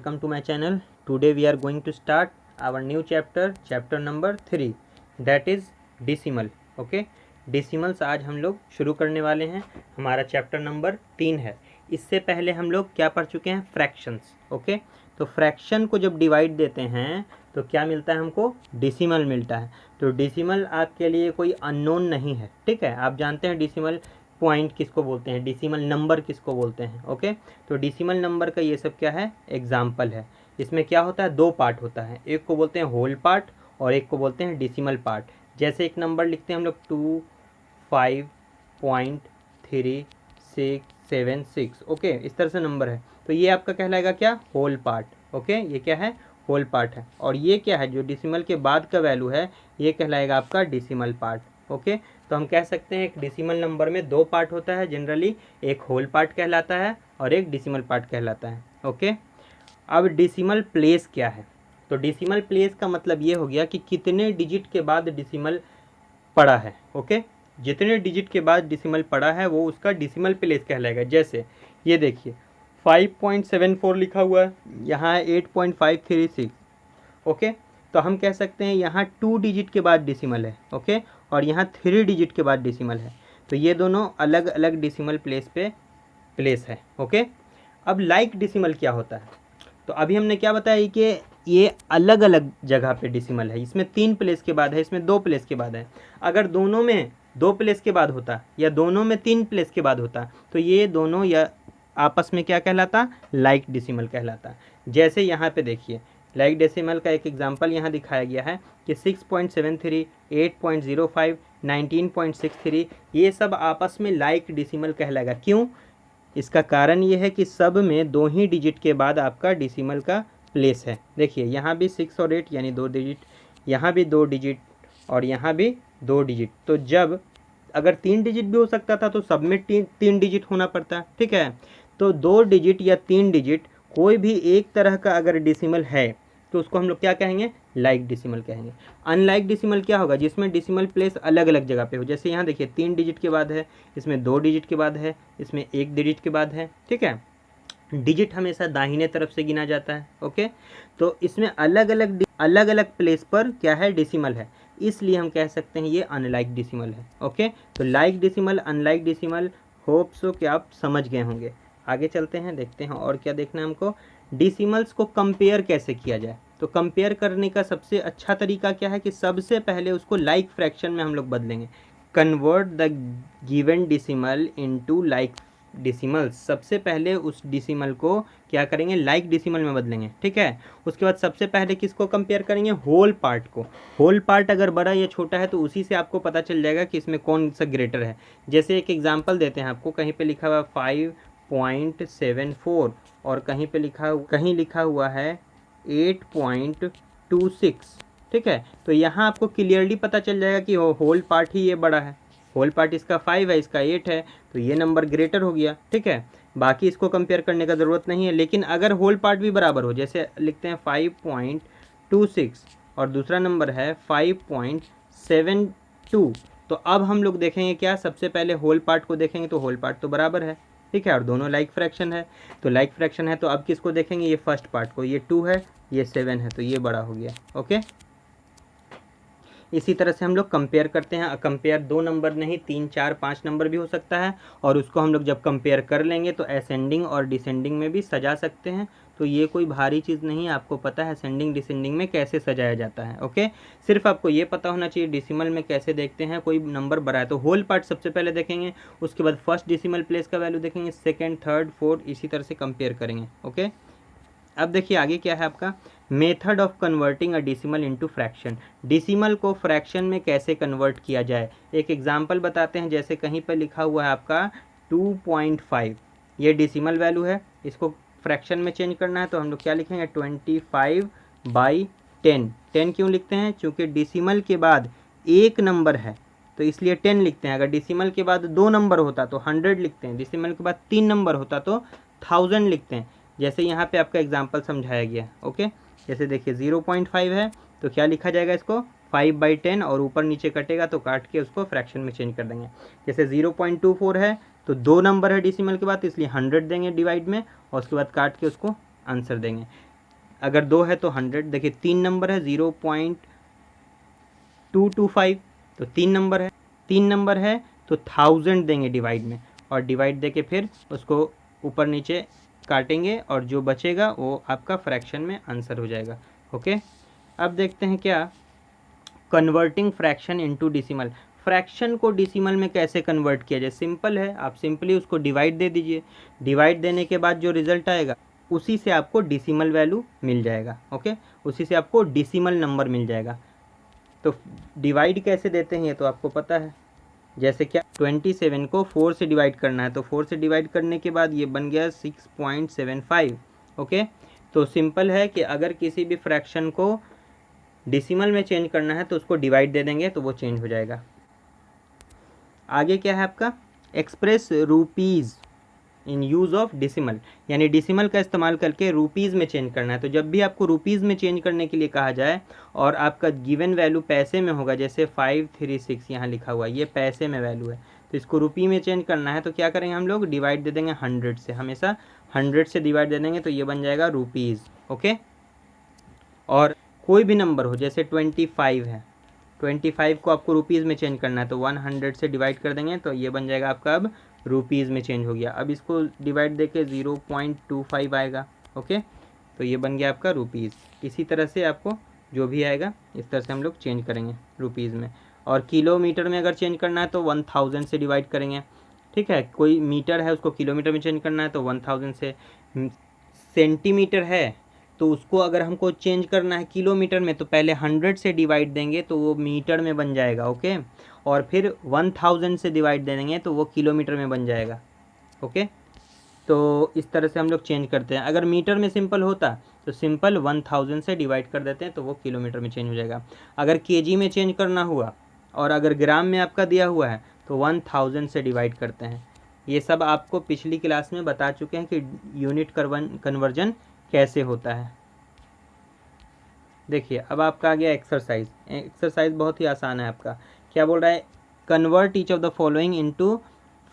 welcome to my channel. Today we are going to start our new chapter number 3, that is decimal. Okay, decimals आज हम लोग शुरू करने वाले हैं. हमारा चैप्टर नंबर 3 है. इससे पहले हम लोग क्या पढ़ चुके हैं? फ्रैक्शंस. ओके, तो फ्रैक्शन को जब डिवाइड देते हैं तो क्या मिलता है हमको? डेसिमल मिलता है. तो डेसिमल आपके लिए कोई अननोन नहीं है. ठीक है, आप जानते हैं डेसिमल पॉइंट किसको बोलते हैं, डेसिमल नंबर किसको बोलते हैं. ओके, तो डेसिमल नंबर का ये सब क्या है? एग्जाम्पल है. इसमें क्या होता है? दो पार्ट होता है. एक को बोलते हैं होल पार्ट और एक को बोलते हैं डेसिमल पार्ट. जैसे एक नंबर लिखते हैं हम लोग 25.3676. ओके, इस तरह से नंबर है तो ये आपका कहलाएगा क्या? Whole part. ओके, ये क्या है? होल पार्ट है. और ये क्या है? जो डेसिमल के बाद का वैल्यू है ये कहलाएगा आपका डेसिमल पार्ट. ओके, तो हम कह सकते हैं एक डेसिमल नंबर में दो पार्ट होता है जनरली. एक होल पार्ट कहलाता है और एक डेसिमल पार्ट कहलाता है. ओके, अब डेसिमल प्लेस क्या है? तो डेसिमल प्लेस का मतलब ये हो गया कि कितने डिजिट के बाद डेसिमल पड़ा है. ओके, जितने डिजिट के बाद डेसिमल पड़ा है वो उसका डेसिमल प्लेस कहलाएगा. जैसे ये देखिए 5.74 लिखा हुआ है, यहाँ 8.536. ओके, तो हम कह सकते हैं यहाँ 2 डिजिट के बाद डेसिमल है. ओके, और यहाँ 3 डिजिट के बाद डेसिमल है. तो ये दोनों अलग अलग डेसिमल प्लेस पे प्लेस है. ओके, अब लाइक डेसिमल क्या होता है? तो अभी हमने क्या बताया कि ये अलग अलग जगह पे डेसिमल है. इसमें 3 प्लेस के बाद है, इसमें 2 प्लेस के बाद है. अगर दोनों में 2 प्लेस के बाद होता या दोनों में 3 प्लेस के बाद होता तो ये दोनों या आपस में क्या कहलाता? लाइक डेसिमल कहलाता. जैसे यहाँ पे देखिए लाइक डेसिमल का एक एग्जांपल यहाँ दिखाया गया है कि 6.73, 8.05, 19.63 ये सब आपस में लाइक डेसिमल कहलाएगा. क्यों? इसका कारण ये है कि सब में 2 ही डिजिट के बाद आपका डेसिमल का प्लेस है. देखिए यहाँ भी 6 और 8 यानी 2 डिजिट, यहाँ भी 2 डिजिट और यहाँ भी 2 डिजिट. तो जब अगर 3 डिजिट भी हो सकता था तो सब में 3 डिजिट होना पड़ता. ठीक है, तो 2 डिजिट या 3 डिजिट कोई भी एक तरह का अगर डेसिमल है तो उसको हम लोग क्या कहेंगे? लाइक डेसिमल कहेंगे. अनलाइक डेसिमल क्या होगा? जिसमें डेसिमल प्लेस अलग अलग जगह पे हो. जैसे यहाँ देखिए 3 डिजिट के बाद है, इसमें 2 डिजिट के बाद है, इसमें 1 डिजिट के बाद है. ठीक है, डिजिट हमेशा दाहिने तरफ से गिना जाता है. ओके, तो इसमें अलग अलग प्लेस पर क्या है? डेसिमल है. इसलिए हम कह सकते हैं ये अनलाइक डेसिमल है. ओके, तो like decimal, unlike decimal, hope so कि आप समझ गए होंगे. आगे चलते हैं, देखते हैं और क्या देखना है हमको. डेसिमल्स को कंपेयर कैसे किया जाए? तो कंपेयर करने का सबसे अच्छा तरीका क्या है कि सबसे पहले उसको लाइक फ्रैक्शन में हम लोग बदलेंगे. Convert the given decimal into like decimals. सबसे पहले उस डेसिमल को क्या करेंगे? लाइक डेसिमल में बदलेंगे. ठीक है, उसके बाद सबसे पहले किसको कंपेयर करेंगे? होल पार्ट को. होल पार्ट अगर बड़ा या छोटा है तो उसी से आपको पता चल जाएगा कि इसमें कौन सा ग्रेटर है. जैसे एक एग्जाम्पल देते हैं आपको, कहीं पे लिखा हुआ 5.74 और कहीं लिखा हुआ है 8.26. ठीक है, तो यहाँ आपको क्लियरली पता चल जाएगा कि होल पार्ट ही ये बड़ा है. होल पार्ट इसका 5 है, इसका 8 है, तो ये नंबर ग्रेटर हो गया. ठीक है, बाकी इसको कंपेयर करने का ज़रूरत नहीं है. लेकिन अगर होल पार्ट भी बराबर हो, जैसे लिखते हैं 5.26 और दूसरा नंबर है 5.72, तो अब हम लोग देखेंगे क्या? सबसे पहले होल पार्ट को देखेंगे तो होल पार्ट तो बराबर है. ठीक है, और दोनों लाइक फ्रैक्शन है. तो लाइक फ्रैक्शन है तो अब किसको देखेंगे? ये फर्स्ट पार्ट को. ये 2 है, ये 7 है, तो ये बड़ा हो गया. ओके, इसी तरह से हम लोग कंपेयर करते हैं. कंपेयर 2 नंबर नहीं 3, 4, 5 नंबर भी हो सकता है. और उसको हम लोग जब कंपेयर कर लेंगे तो असेंडिंग और डिसेंडिंग में भी सजा सकते हैं. तो ये कोई भारी चीज़ नहीं है, आपको पता है असेंडिंग डिसेंडिंग में कैसे सजाया जाता है. ओके, सिर्फ आपको ये पता होना चाहिए डेसिमल में कैसे देखते हैं कोई नंबर बड़ा है. तो होल पार्ट सबसे पहले देखेंगे, उसके बाद फर्स्ट डेसिमल प्लेस का वैल्यू देखेंगे, सेकेंड, थर्ड, फोर्थ, इसी तरह से कंपेयर करेंगे. ओके, अब देखिए आगे क्या है आपका method of converting a decimal into fraction. Decimal को फ्रैक्शन में कैसे कन्वर्ट किया जाए, एक एग्जांपल बताते हैं. जैसे कहीं पर लिखा हुआ है आपका 2.5, ये डेसिमल वैल्यू है, इसको फ्रैक्शन में चेंज करना है तो हम लोग क्या लिखेंगे? 25/10. 10 क्यों लिखते हैं? क्योंकि डेसिमल के बाद एक नंबर है तो इसलिए 10 लिखते हैं. अगर डेसिमल के बाद 2 नंबर होता तो 100 लिखते हैं, डेसिमल के बाद 3 नंबर होता तो 1000 लिखते हैं. जैसे यहाँ पे आपका एग्जांपल समझाया गया. ओके, जैसे देखिए 0.5 है तो क्या लिखा जाएगा? इसको 5/10 और ऊपर नीचे कटेगा तो काट के उसको फ्रैक्शन में चेंज कर देंगे. जैसे 0.24 है तो 2 नंबर है डेसिमल के बाद, इसलिए 100 देंगे डिवाइड में और उसके बाद काट के उसको आंसर देंगे. अगर 2 है तो 100, देखिए 3 नंबर है 0.225, तो 3 नंबर है, 3 नंबर है तो 1000 देंगे डिवाइड में, और डिवाइड देके फिर उसको ऊपर नीचे काटेंगे और जो बचेगा वो आपका फ्रैक्शन में आंसर हो जाएगा। ओके, अब देखते हैं क्या, converting fraction into decimal. Fraction को डेसिमल में कैसे कन्वर्ट किया जाए? सिंपल है, आप सिंपली उसको डिवाइड दे दीजिए, डिवाइड देने के बाद जो रिजल्ट आएगा उसी से आपको डेसिमल वैल्यू मिल जाएगा। ओके, उसी से आपको डेसिमल नंबर मिल जाएगा। तो डिवाइड कैसे देते हैं ये तो आपको पता है, जैसे क्या 27 को 4 से डिवाइड करना है, तो 4 से डिवाइड करने के बाद ये बन गया 6.75। ओके, तो सिंपल है कि अगर किसी भी फ्रैक्शन को डेसिमल में चेंज करना है तो उसको डिवाइड दे देंगे तो वो चेंज हो जाएगा। आगे क्या है आपका, express rupees in use of decimal, यानी डेसिमल का इस्तेमाल करके रुपीज़ में चेंज करना है। तो जब भी आपको रुपीज़ में चेंज करने के लिए कहा जाए और आपका गिवन वैल्यू पैसे में होगा, जैसे 536 यहाँ लिखा हुआ है, ये पैसे में वैल्यू है, तो इसको रुपये में चेंज करना है तो क्या करेंगे हम लोग, डिवाइड दे देंगे 100 से, हमेशा 100 से डिवाइड दे देंगे तो ये बन जाएगा रुपीज़। ओके, और कोई भी नंबर हो, जैसे 25 है, 25 को आपको रुपीज़ में चेंज करना है तो 100 से डिवाइड कर देंगे तो ये बन जाएगा आपका, अब रुपीज़ में चेंज हो गया। अब इसको डिवाइड देके 0.25 आएगा। ओके, तो ये बन गया आपका रुपीज़। इसी तरह से आपको जो भी आएगा इस तरह से हम लोग चेंज करेंगे रुपीज़ में। और किलोमीटर में अगर चेंज करना है तो 1000 से डिवाइड करेंगे। ठीक है, कोई मीटर है उसको किलोमीटर में चेंज करना है तो 1000 से। सेंटीमीटर है तो उसको अगर हमको चेंज करना है किलोमीटर में तो पहले 100 से डिवाइड देंगे तो वो मीटर में बन जाएगा। ओके, और फिर 1000 से डिवाइड दे देंगे तो वो किलोमीटर में बन जाएगा। ओके, तो इस तरह से हम लोग चेंज करते हैं। अगर मीटर में सिंपल होता तो सिंपल 1000 से डिवाइड कर देते हैं तो वो किलोमीटर में चेंज हो जाएगा। अगर केजी में चेंज करना हुआ और अगर ग्राम में आपका दिया हुआ है तो 1000 से डिवाइड करते हैं। ये सब आपको पिछली क्लास में बता चुके हैं कि यूनिट कन्वर्जन कैसे होता है। देखिए अब आपका आ गया एक्सरसाइज। एक्सरसाइज बहुत ही आसान है आपका। क्या बोल रहा है, convert each of the following into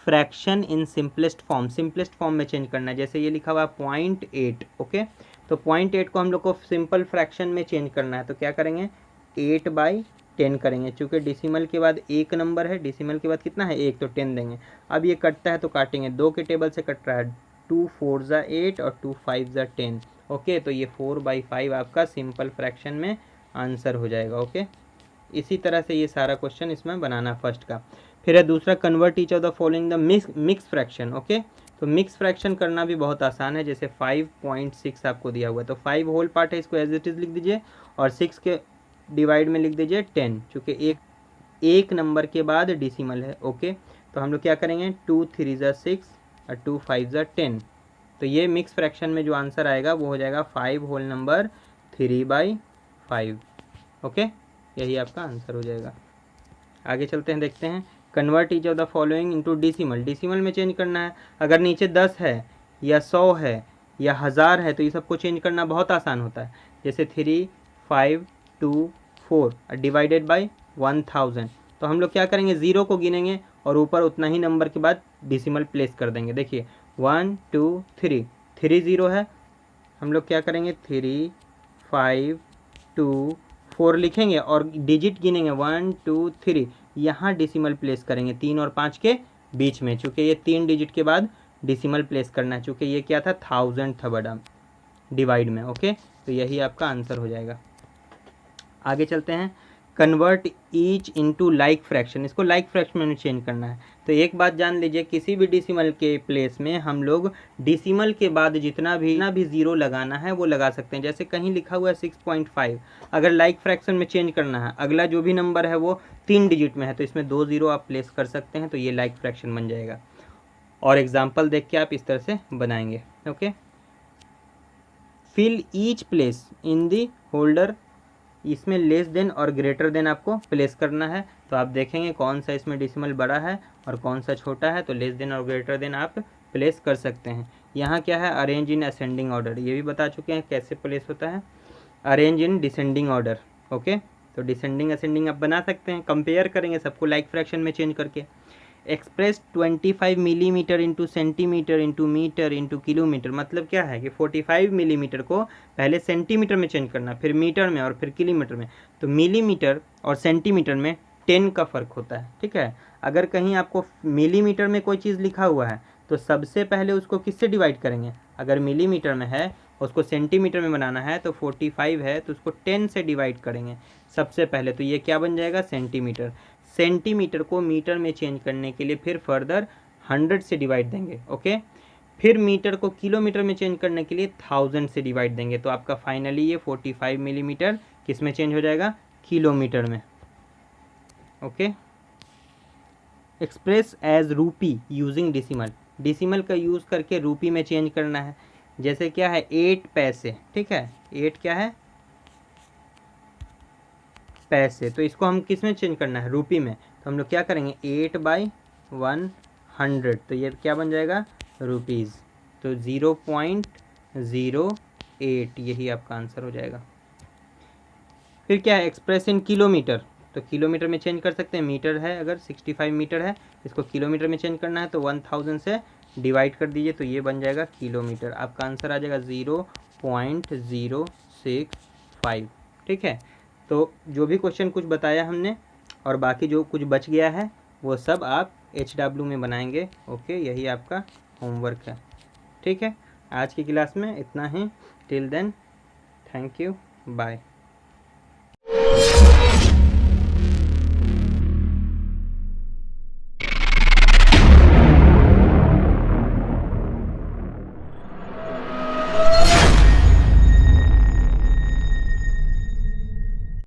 fraction in simplest form. Simplest form में चेंज करना है, जैसे ये लिखा हुआ है 0.8। ओके, तो 0.8 को हम लोग को सिंपल फ्रैक्शन में चेंज करना है तो क्या करेंगे, 8/10 करेंगे। चूँकि डेसिमल के बाद एक नंबर है, डेसिमल के बाद कितना है, 1, तो 10 देंगे। अब ये कटता है तो काटेंगे, 2 के टेबल से कट रहा है, 2 4 ज़ा 8 और 2 5 ज़ा 10। ओके, तो ये 4/5 आपका सिंपल फ्रैक्शन में आंसर हो जाएगा। ओके, इसी तरह से ये सारा क्वेश्चन इसमें बनाना फर्स्ट का। फिर है दूसरा, convert each of the following the mix fraction. Okay, तो मिक्स फ्रैक्शन करना भी बहुत आसान है। जैसे 5.6 आपको दिया हुआ है तो 5 होल पार्ट है, इसको एज इट इज़ लिख दीजिए और 6 के डिवाइड में लिख दीजिए 10, चूँकि एक नंबर के बाद डेसिमल है। ओके, तो हम लोग क्या करेंगे, 2 3 ज़ा 6 और 2 5 ज़ा 10। तो ये मिक्स फ्रैक्शन में जो आंसर आएगा वो हो जाएगा 5 होल नंबर 3/5। ओके, यही आपका आंसर हो जाएगा। आगे चलते हैं, देखते हैं, convert each of the following into decimal. Decimal में चेंज करना है। अगर नीचे 10 है या 100 है या 1000 है तो ये सबको चेंज करना बहुत आसान होता है। जैसे 3 5 2 4 डिवाइडेड बाई 1000, तो हम लोग क्या करेंगे, 0 को गिनेंगे और ऊपर उतना ही नंबर के बाद डेसिमल प्लेस कर देंगे। देखिए 1 2 3, 3 0 है, हम लोग क्या करेंगे, 3 5 2 4 लिखेंगे और डिजिट गिनेंगे 1 2 3, यहाँ डेसिमल प्लेस करेंगे 3 और 5 के बीच में, चूँकि ये 3 डिजिट के बाद डेसिमल प्लेस करना है, चूँकि ये क्या था, 1000 था बड़ा डिवाइड में। ओके, तो यही आपका आंसर हो जाएगा। आगे चलते हैं, convert each into like fraction. इसको लाइक फ्रैक्शन में चेंज करना है। तो एक बात जान लीजिए, किसी भी डेसिमल के प्लेस में हम लोग डेसिमल के बाद जितना भी ज़ीरो लगाना है वो लगा सकते हैं। जैसे कहीं लिखा हुआ है 6.5, अगर लाइक फ्रैक्शन में चेंज करना है, अगला जो भी नंबर है वो 3 डिजिट में है तो इसमें 2 ज़ीरो आप प्लेस कर सकते हैं, तो ये लाइक फ्रैक्शन बन जाएगा। और एग्जाम्पल देख के आप इस तरह से बनाएंगे। Okay, fill each place in the holder, इसमें लेस देन और ग्रेटर देन आपको प्लेस करना है। तो आप देखेंगे कौन सा इसमें डेसिमल बड़ा है और कौन सा छोटा है, तो लेस देन और ग्रेटर देन आप प्लेस कर सकते हैं। यहाँ क्या है, अरेंज इन असेंडिंग ऑर्डर, ये भी बता चुके हैं कैसे प्लेस होता है। Arrange in descending order. Okay, तो डिसेंडिंग असेंडिंग आप बना सकते हैं, कंपेयर करेंगे सबको लाइक फ्रैक्शन में चेंज करके। Express 25 millimetre into centimetre into metre into kilometre, मतलब क्या है कि 45 मिलीमीटर को पहले सेंटीमीटर में चेंज करना, फिर मीटर में और फिर किलोमीटर में। तो मिलीमीटर और सेंटीमीटर में 10 का फ़र्क होता है, ठीक है। अगर कहीं आपको मिलीमीटर में कोई चीज़ लिखा हुआ है तो सबसे पहले उसको किससे डिवाइड करेंगे, अगर मिलीमीटर में है उसको सेंटीमीटर में बनाना है तो 45 है तो उसको 10 से डिवाइड करेंगे सबसे पहले, तो ये क्या बन जाएगा, सेंटीमीटर। सेंटीमीटर को मीटर में चेंज करने के लिए फिर फर्दर 100 से डिवाइड देंगे, ओके। फिर मीटर को किलोमीटर में चेंज करने के लिए 1000 से डिवाइड देंगे, तो आपका फाइनली ये 45 मिलीमीटर किस में चेंज हो जाएगा, किलोमीटर में, ओके। एक्सप्रेस एज रूपी यूजिंग डिसिमल, डिसिमल का यूज़ करके रूपी में चेंज करना है। जैसे क्या है 8 पैसे, ठीक है, 8 क्या है, पैसे, तो इसको हम किस में चेंज करना है, रूपी में। तो हम लोग क्या करेंगे 8/100, तो ये क्या बन जाएगा, रुपीज़। तो 0.08 यही आपका आंसर हो जाएगा। फिर क्या है एक्सप्रेस इन किलोमीटर, तो किलोमीटर में चेंज कर सकते हैं। मीटर है अगर 65 मीटर है, इसको किलोमीटर में चेंज करना है तो 1000 से डिवाइड कर दीजिए, तो ये बन जाएगा किलोमीटर। आपका आंसर आ जाएगा 0.065, ठीक है। तो जो भी क्वेश्चन कुछ बताया हमने और बाकी जो कुछ बच गया है वो सब आप HW में बनाएंगे, ओके। यही आपका होमवर्क है, ठीक है। आज की क्लास में इतना ही। Till then, thank you, bye.